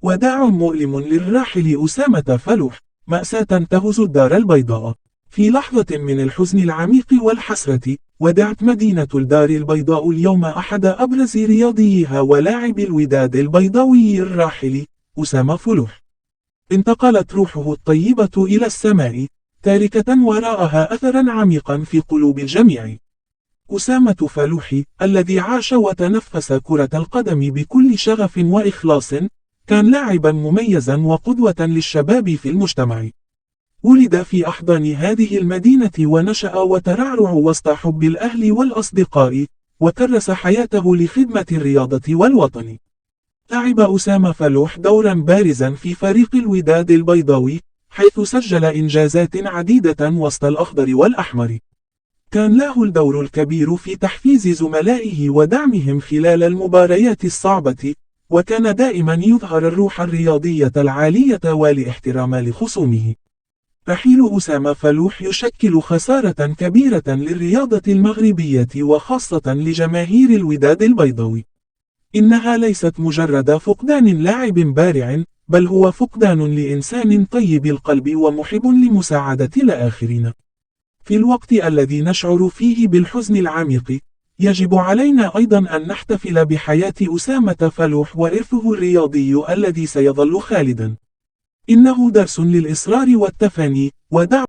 وداع مؤلم للراحل أسامة فلوح، مأساة تهز الدار البيضاء. في لحظة من الحزن العميق والحسرة، ودعت مدينة الدار البيضاء اليوم أحد أبرز رياضيها ولاعب الوداد البيضاوي الراحل أسامة فلوح. انتقلت روحه الطيبة إلى السماء، تاركة وراءها أثرا عميقا في قلوب الجميع. أسامة فلوح الذي عاش وتنفس كرة القدم بكل شغف وإخلاص، كان لاعبا مميزا وقدوة للشباب في المجتمع. ولد في أحضان هذه المدينة ونشأ وترعرع وسط حب الأهل والأصدقاء، وكرس حياته لخدمة الرياضة والوطن. لعب أسامة فلوح دورا بارزا في فريق الوداد البيضاوي، حيث سجل إنجازات عديدة وسط الأخضر والأحمر. كان له الدور الكبير في تحفيز زملائه ودعمهم خلال المباريات الصعبة، وكان دائما يظهر الروح الرياضية العالية والاحترام لخصومه. رحيل أسامة فلوح يشكل خسارة كبيرة للرياضة المغربية وخاصة لجماهير الوداد البيضاوي. إنها ليست مجرد فقدان لاعب بارع، بل هو فقدان لإنسان طيب القلب ومحب لمساعدة الآخرين. في الوقت الذي نشعر فيه بالحزن العميق، يجب علينا أيضا أن نحتفل بحياة أسامة فلوح وإرثه الرياضي الذي سيظل خالدا. إنه درس للإصرار والتفاني ودعم